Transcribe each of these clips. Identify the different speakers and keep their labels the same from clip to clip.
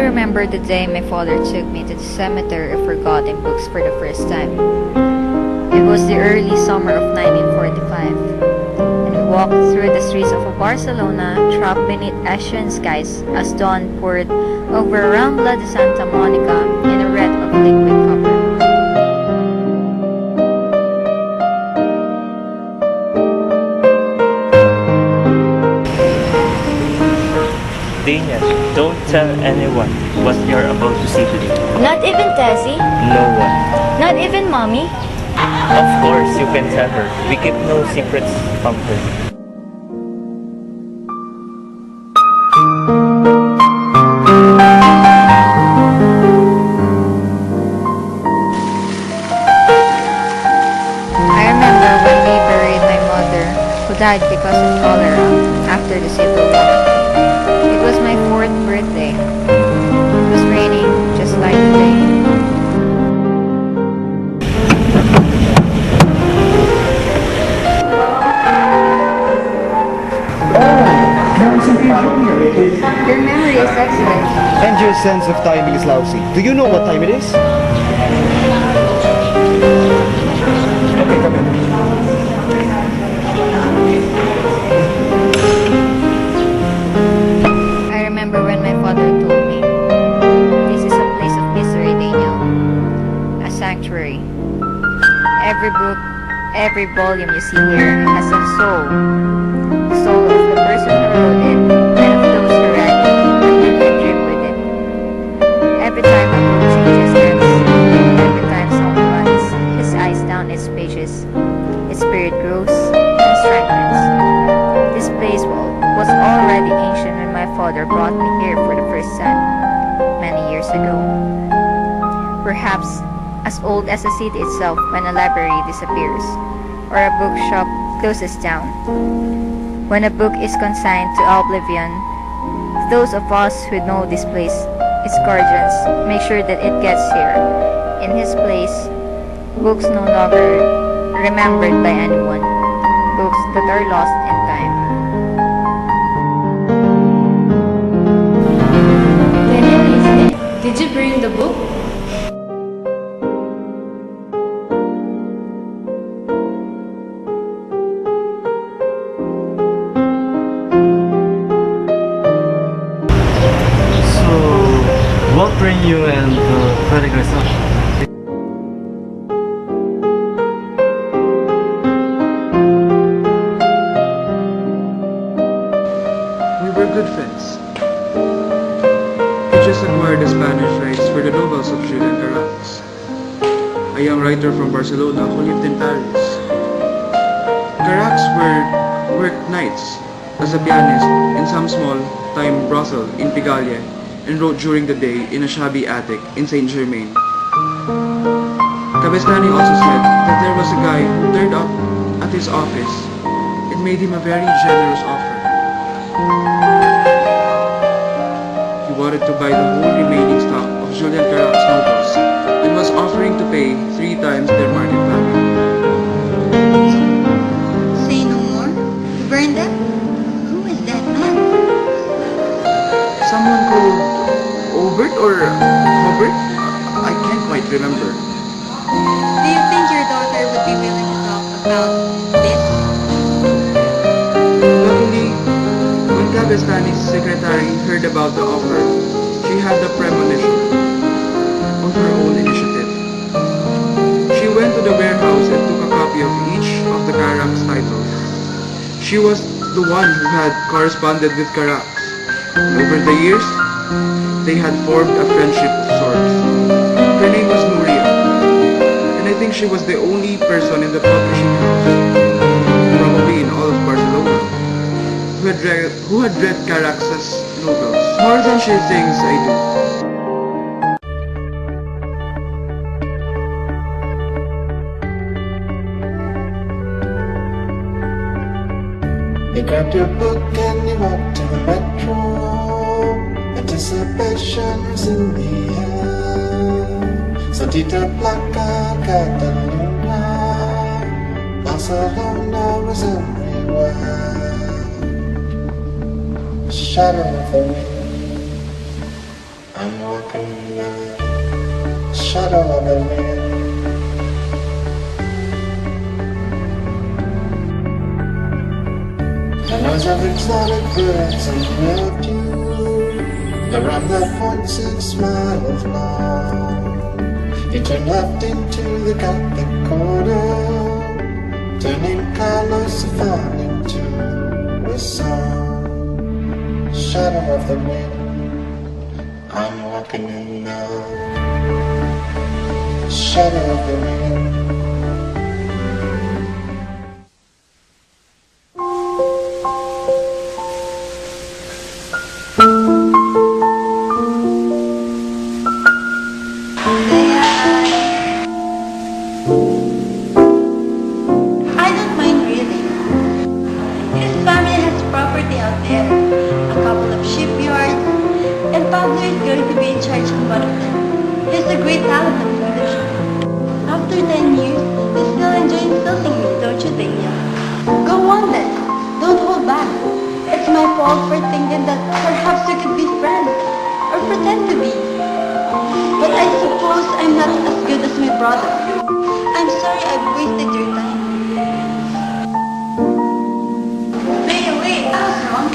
Speaker 1: remember the day my father took me to the cemetery of forgotten books for the first time. It was the early summer of 1945, and we walked through the streets of Barcelona, trapped beneath Asian skies as dawn poured over Rambla de Santa Monica in a red of liquid copper.
Speaker 2: Daniel, don't tell anyone what you're about to see today.
Speaker 1: Not even Tessie?
Speaker 2: No one.
Speaker 1: Not even Mommy?
Speaker 2: Of course, you can tell her. We keep no secrets from her.
Speaker 1: I remember when we buried my mother, who died because of cholera after the Civil War. It was my 4th birthday. It was raining just like today. Your memory is excellent.
Speaker 3: And your sense of timing is lousy. Do you know what time it is? Okay, come in.
Speaker 1: I remember when my father told me, "This is a place of misery, Daniel. A sanctuary. Every book, every volume you see here has a soul. The soul of the person who wrote it and of those who read it and live and dream with it. Every time a book changes hands, every time someone runs his eyes down its pages, its spirit grows and strengthens. This place was already ancient when my father brought me here for the first time, many years ago. Perhaps as old as the city itself when a library disappears, or a bookshop closes down. When a book is consigned to oblivion, those of us who know this place, its guardians, make sure that it gets here. In his place, books no longer remembered by anyone, books that are lost in time.
Speaker 4: Did you bring the book?
Speaker 3: So, what bring you and Frederick Research?
Speaker 5: We were good friends. He just acquired the Spanish rights for the novels of Julian Carax, a young writer from Barcelona who lived in Paris. Carax worked nights as a pianist in some small-time brothel in Pigalle and wrote during the day in a shabby attic in Saint Germain. Cabestany also said that there was a guy who turned up at his office and made him a very generous offer. He wanted to buy the whole remaining stock of Julian Carax's novels and was offering to pay 3 times their market value.
Speaker 6: Say no more? You burned them? Who is that man?
Speaker 5: Someone called Obert or Hobert? I can't quite remember.
Speaker 6: Do you think your daughter would be willing to talk about this?
Speaker 5: Luckily, when Cabestany's secretary heard about the offer, she had the premonition of her own initiative. She went to the warehouse and took a copy of each of the Carax titles. She was the one who had corresponded with Carax. Over the years, they had formed a friendship of sorts. Her name was Nuria, and I think she was the only person in the publishing house, probably in all of Barcelona, who had read Carax's novels more than she thinks I do.
Speaker 7: You grabbed your book and you walked to the metro. Anticipation's in the air. So Tita Blanca, Cataluna, Barcelona was everywhere. A shadow of the wind, I'm walking in the shadow of the wind. The noise of exotic birds and perfume around the 0.6 miles long. He turned left into the Gothic corridor, turning Carlos Safan into a song. Shadow of the wind, I'm walking in the shadow of the wind.
Speaker 6: I don't mind really. His family has property out there, a couple of shipyards, and Pablo is going to be in charge of one of them. He's a great talent of leadership. After 10 years, he's still enjoying filming me, don't you, Daniel? Go on then. Don't hold back. It's my fault for thinking that perhaps we could be friends, or pretend to be. But I suppose I'm not as good as my brother. I'm sorry I've wasted your time. Wait, I was wrong.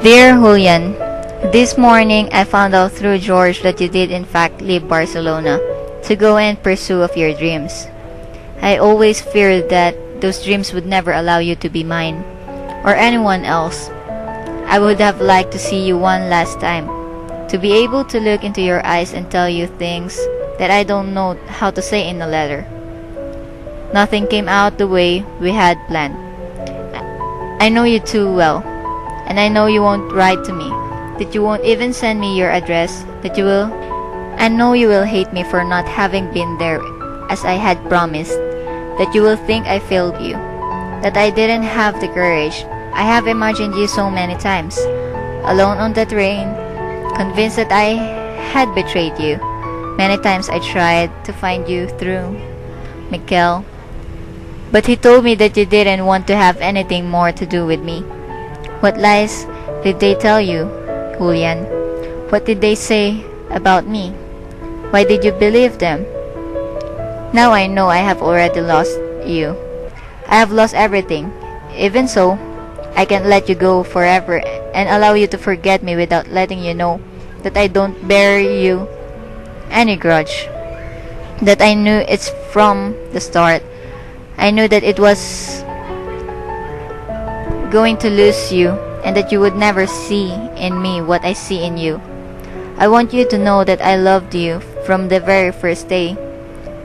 Speaker 1: Dear Julian, this morning I found out through George that you did in fact leave Barcelona to go and pursue of your dreams. I always feared that those dreams would never allow you to be mine or anyone else. I would have liked to see you one last time, to be able to look into your eyes and tell you things that I don't know how to say in a letter. Nothing came out the way we had planned. I know you too well, and I know you won't write to me, that you won't even send me your address, that you will. I know you will hate me for not having been there as I had promised, that you will think I failed you, that I didn't have the courage. I have imagined you so many times, alone on the train, convinced that I had betrayed you. Many times I tried to find you through Mikel, but he told me that you didn't want to have anything more to do with me. What lies did they tell you, Julian? What did they say about me? Why did you believe them? Now I know I have already lost you. I have lost everything. Even so, I can't let you go forever and allow you to forget me without letting you know that I don't bear you any grudge. That I knew it's from the start. I knew that it was going to lose you and that you would never see in me what I see in you. I want you to know that I loved you from the very first day,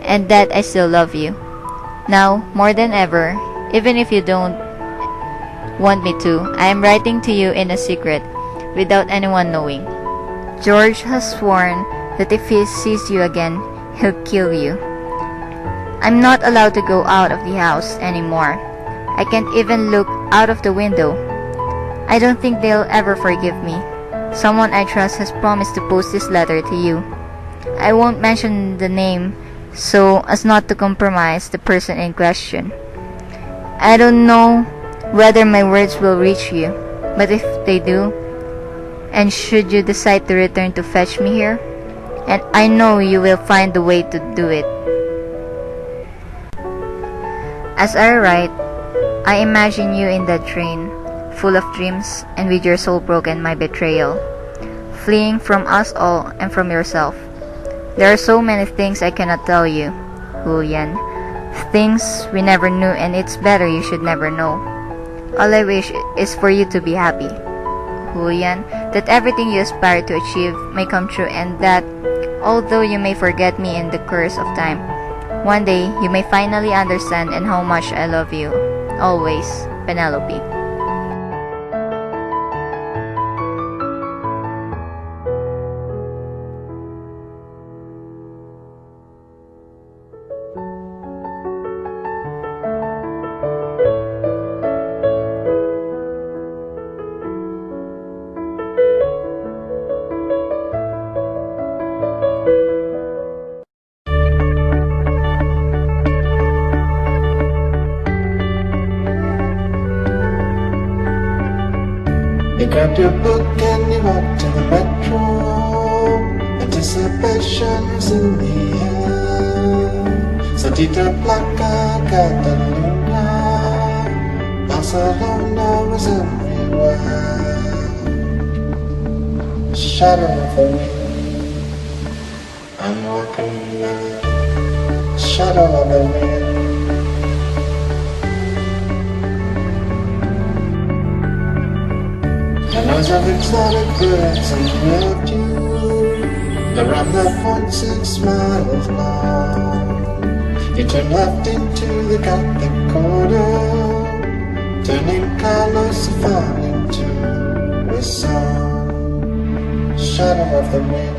Speaker 1: and that I still love you. Now, more than ever, even if you don't want me to, I am writing to you in a secret, without anyone knowing. George has sworn that if he sees you again, he'll kill you. I'm not allowed to go out of the house anymore. I can't even look out of the window. I don't think they'll ever forgive me. Someone I trust has promised to post this letter to you. I won't mention the name so as not to compromise the person in question. I don't know whether my words will reach you, but if they do, and should you decide to return to fetch me here, and I know you will find the way to do it. As I write, I imagine you in that train, full of dreams and with your soul broken by betrayal, fleeing from us all and from yourself. There are so many things I cannot tell you, Julian. Things we never knew, and it's better you should never know. All I wish is for you to be happy, Julian, that everything you aspire to achieve may come true, and that, although you may forget me in the course of time, one day you may finally understand and how much I love you. Always, Penelope.
Speaker 7: You grabbed your book and you walked to the metro. Anticipation's in the air. Saltita Blanca, Cataluna, Barcelona was everywhere. Shadow of the wind, I'm walking in the shadow of the wind. The noise of exotic birds and loved you around the 0.6 miles long. You turn left into the Gothic corridor, turning Carlos Safan into a song. Shadow of the wind,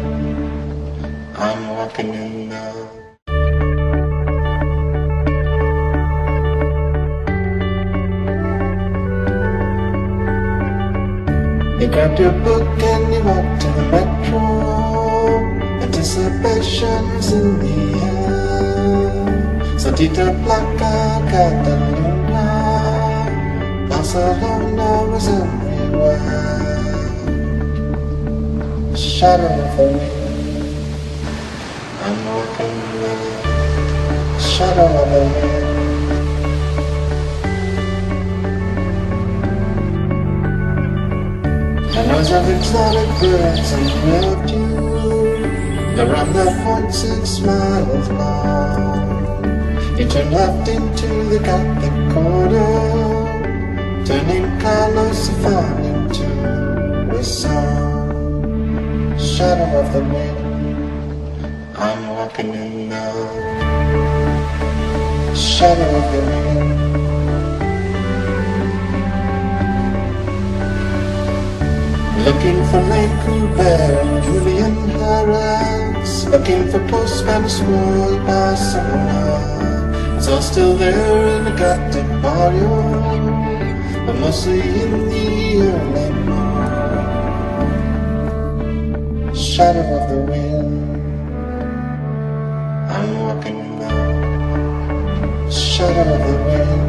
Speaker 7: I'm walking in the You grabbed your book and you walked to the metro. Anticipation's in the air. Saltita Blanca, Cataluna, Barcelona was everywhere. Shadow of the wind, I'm walking in the shadow of the wind. The noise of exotic birds and loved you around the 0.6 miles long. You turn left into the Gothic corridor, turning Carlos Safan into a song. Shadow of the wind, I'm walking in the shadow of the wind. Looking for Lane Cougar and Julian Harris, looking for post-Spanish War Barcelona. It's all still there in the Gothic barrio, but mostly in the early morning. Shadow of the wind, I'm walking in the shadow of the wind.